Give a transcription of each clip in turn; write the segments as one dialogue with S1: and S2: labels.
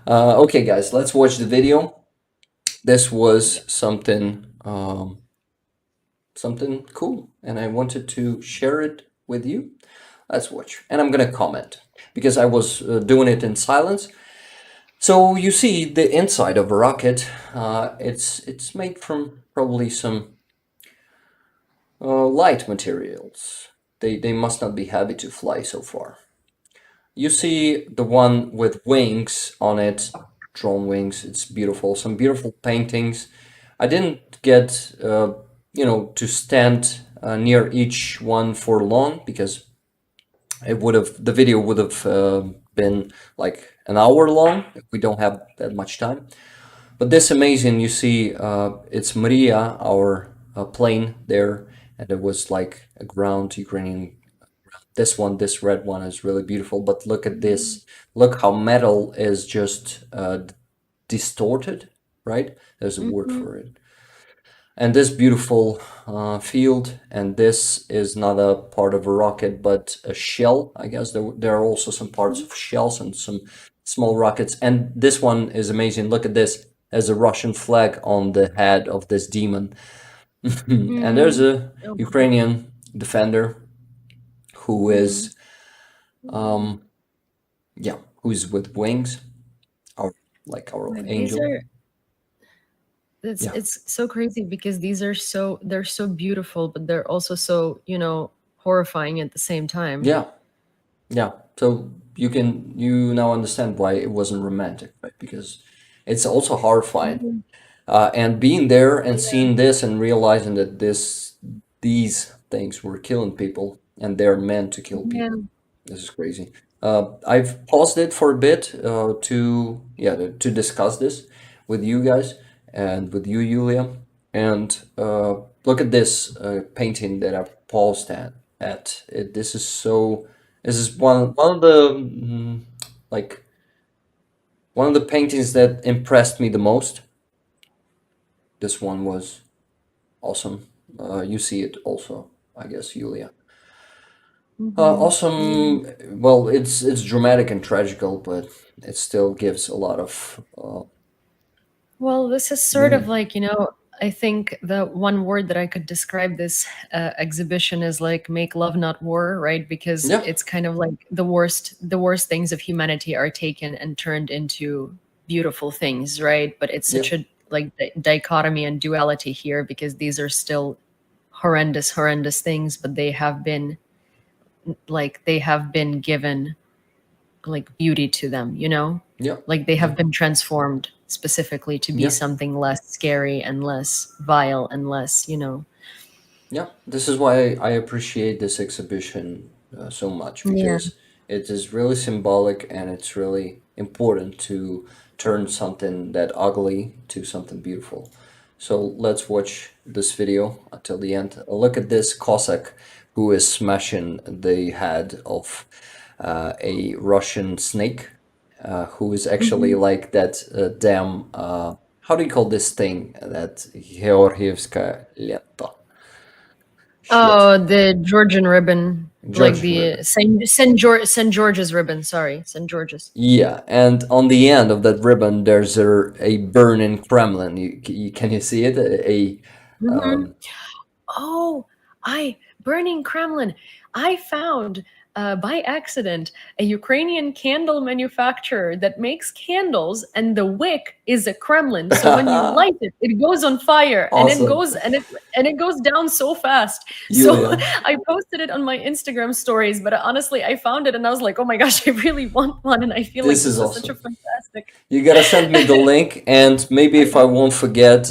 S1: Okay, guys, let's watch the video. This was
S2: Yeah.
S1: something cool, and I wanted to share it with you. Let's watch, and I'm gonna comment because I was doing it in silence. So you see the inside of a rocket. It's made from probably some light materials. They must not be heavy to fly so far. You see the one with wings on it, drone wings. It's beautiful. Some beautiful paintings. I didn't get, to stand near each one for long because the video would have been like an hour long if we don't have that much time. But this amazing, you see, it's Maria, our plane there, and it was like a ground Ukrainian. This red one is really beautiful, but look at
S2: Mhm.
S1: this. Look how metal is just distorted, right? There's a word
S2: Mhm.
S1: for it. And this beautiful field, and this is not a part of a rocket, but a shell. I guess there are also some parts of shells and some small rockets. And this one is amazing. Look at this. There's a Russian flag on the head of this demon. And there's
S2: Mm.
S1: a
S2: Oh, wow.
S1: Ukrainian defender who
S2: Mhm.
S1: is, um, yeah, who's with wings, our like our
S2: Right, these
S1: angel.
S2: are
S1: Yeah,
S2: it's so crazy because they're so beautiful, but they're also so, horrifying at the same time.
S1: yeah, yeah. So you now understand why it wasn't romantic, right? Because it's also horrifying.
S2: Mhm.
S1: And being there and
S2: Yeah.
S1: seeing this and realizing that these things were killing people and they're meant to kill
S2: Yeah.
S1: people. This is crazy. I've paused it for a bit to discuss this with you guys and with you, Julia. And look at this painting that I've paused at. This is so. This is one of the like one of the paintings that impressed me the most. This one was awesome. You see it also, I guess, Julia.
S2: Yeah.
S1: Awesome. Well, it's dramatic and tragical, but it still gives a lot of
S2: Well, this is sort of
S1: meaning.
S2: like, I think the one word that I could describe this exhibition is like make love not war, right? Because
S1: Yeah,
S2: it's kind of like the worst things of humanity are taken and turned into beautiful things, right? But it's
S1: yeah,
S2: such a like dichotomy and duality here because these are still horrendous things, but they have been given like beauty to them,
S1: yeah,
S2: like they
S1: yeah,
S2: have been transformed specifically to be
S1: yeah,
S2: something less scary and less vile and less.
S1: yeah. This is why I appreciate this exhibition so much
S2: Yeah.
S1: because it is really symbolic and it's really important to turn something that ugly to something beautiful. So let's watch this video until the end. Look at this Cossack who is smashing the head of a Russian snake, who is actually
S2: Hmm.
S1: like that damn. How do you call this thing? That Georgievska lenta. Shit.
S2: Oh, the Georgian ribbon, like
S1: Georgian
S2: the
S1: ribbon.
S2: Saint George's ribbon. Sorry, Saint George's.
S1: Yeah, and on the end of that ribbon, there's a burning Kremlin. Can you see it?
S2: Hmm.
S1: Um,
S2: Oh, I burning Kremlin. I found by accident a Ukrainian candle manufacturer that makes candles, and the wick is a Kremlin. So when you light it, it goes on fire, and it
S1: awesome,
S2: goes and it goes down so fast. So
S1: Yulia.
S2: I posted it on my Instagram stories, but honestly, I found it and I was like, oh my gosh, I really want one, and I feel like
S1: This
S2: this
S1: is
S2: is such a
S1: awesome.
S2: fantastic.
S1: You gotta send me the link, and maybe if I won't forget,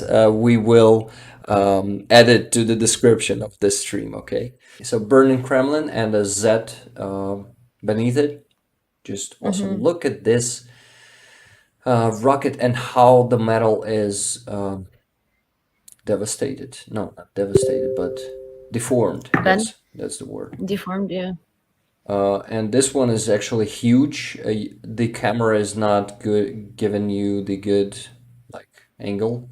S1: we will add it to the description of this stream. Okay. So burning Kremlin and a Z beneath it. Just awesome.
S2: Mhm.
S1: Look at this rocket and how the metal is devastated. No, not devastated, but deformed.
S2: Ben,
S1: Yes, that's the word.
S2: deformed, yeah.
S1: And this one is actually huge. The camera is not good, giving you the good like angle.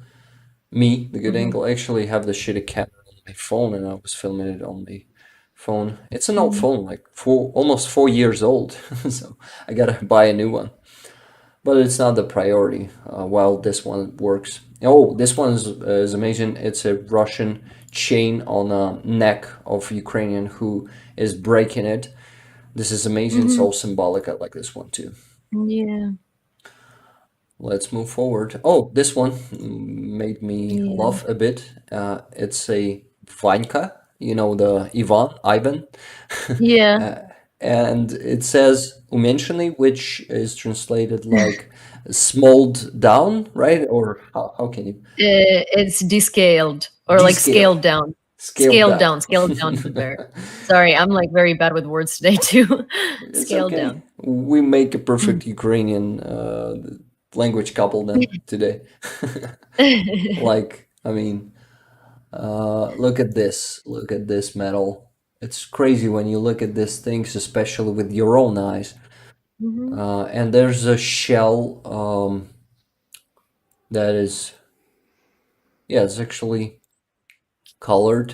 S1: Me, the good
S2: Hmm.
S1: angle. I actually have the shitty camera on my phone, and I was filming it on my phone. It's an old
S2: Hmm.
S1: phone, like almost 4 years old, so I gotta buy a new one. but it's not the priority. While this one works. Oh, this one is amazing. It's a Russian chain on a neck of Ukrainian who is breaking it. This is amazing.
S2: Hmm.
S1: So symbolic. I like this one too.
S2: Yeah.
S1: Let's move forward. Oh, this one made me
S2: Yeah.
S1: laugh a bit. It's a Vanka, you know, the Ivan,
S2: Yeah.
S1: uh, and it says umensheny, which is translated like smalled down, right? Or how can you
S2: It's descaled or like
S1: descale,
S2: scaled down.
S1: scaled down?
S2: Scaled down is there. Sorry, I'm like very bad with words today too.
S1: It's
S2: Scaled
S1: okay.
S2: down.
S1: We make a
S2: Mm.
S1: perfect Ukrainian language couple then today. Like, I mean. Look at this. Look at this metal. It's crazy when you look at these things, especially with your own eyes.
S2: Mhm.
S1: And there's a shell that is, yeah, it's actually colored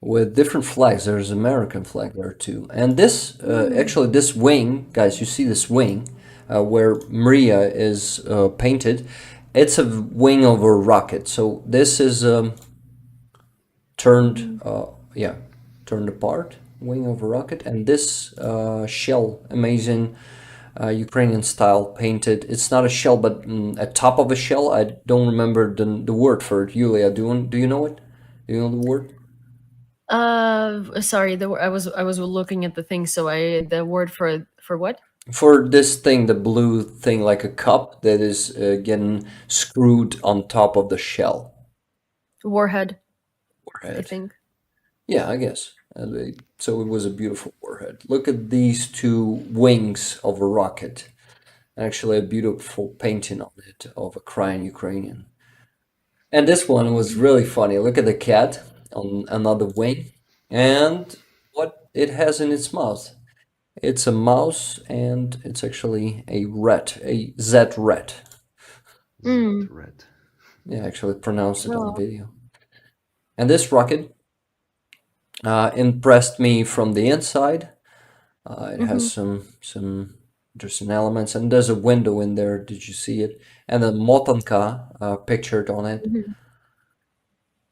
S1: with different flags. There's American flag there too. And this,
S2: Mm.
S1: actually, this wing, guys, you see this wing where Maria is painted. It's a wing of a rocket. So this is turned
S2: Mhm.
S1: yeah, turned apart wing of a rocket, and this shell, amazing Ukrainian style painted. It's not a shell but a top of a shell. I don't remember the word for it. Yulia, do you know it? Do you know the word
S2: Sorry, I was looking at the thing, so I the word for what?
S1: for this thing, the blue thing like a cup that is getting screwed on top of the shell?
S2: Warhead, I
S1: Warhead.
S2: think.
S1: Yeah, I guess. So it was a beautiful warhead. Look at these two wings of a rocket. Actually, a beautiful painting on it of a crying Ukrainian. And this one was really funny. Look at the cat on another wing and what it has in its mouth. It's a mouse and it's actually a rat, a Z rat.
S2: Mm.
S3: That red.
S1: Yeah, I actually pronounced it on
S2: Oh.
S1: video. And this rocket impressed me from the inside. It has
S2: Mhm.
S1: some interesting elements, and there's a window in there. Did you see it? And a motanka pictured on it.
S2: Mhm.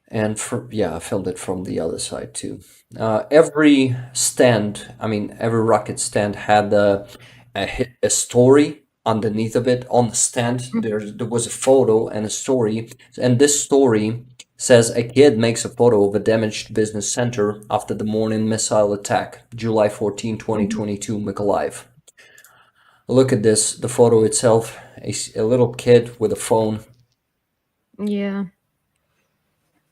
S1: And yeah, I filmed it from the other side too. Every stand, I mean, every rocket stand had a story underneath of it. On the stand, there was a photo and a story, and this story says a kid makes a photo of a damaged business center after the morning missile attack, July 14,
S2: Mhm.
S1: 2022, Mykolaiv. Look at this, the photo itself, a little kid with a phone.
S2: Yeah,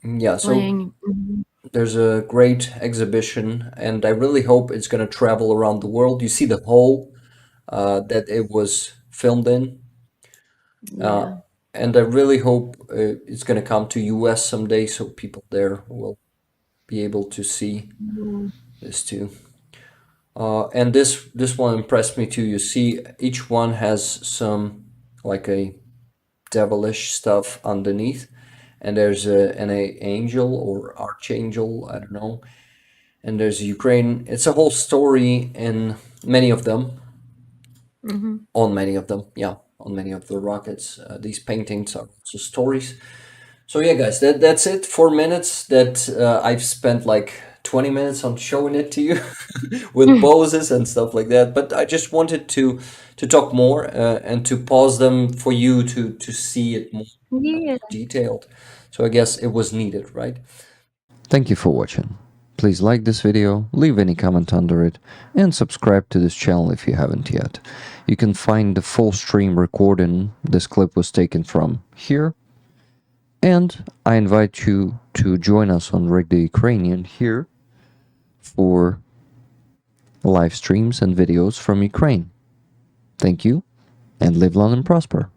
S1: Yeah, so
S2: playing. Mhm.
S1: there's a great exhibition, and I really hope it's going to travel around the world. You see the hole that it was filmed in, uh,
S2: Yeah.
S1: and I really hope it's going to come to US someday, so people there will be able to see
S2: Mhm.
S1: this too. And this one impressed me too. You see, each one has some like a devilish stuff underneath, and there's an angel or archangel, I don't know, and there's Ukraine. It's a whole story in many of them,
S2: Mhm.
S1: on many of them, yeah, on many of the rockets. These paintings are also stories. So yeah, guys, that's it. 4 minutes that I've spent like 20 minutes on showing it to you with poses and stuff like that. But I just wanted to talk more and to pause them for you to see it more
S2: Yeah.
S1: detailed. So I guess it was needed, right? Thank you for watching. Please like this video, leave any comment under it, and subscribe to this channel if you haven't yet. You can find the full stream recording this clip was taken from here, and I invite you to join us on Rig the Ukrainian here for live streams and videos from Ukraine. Thank you, and live long and prosper.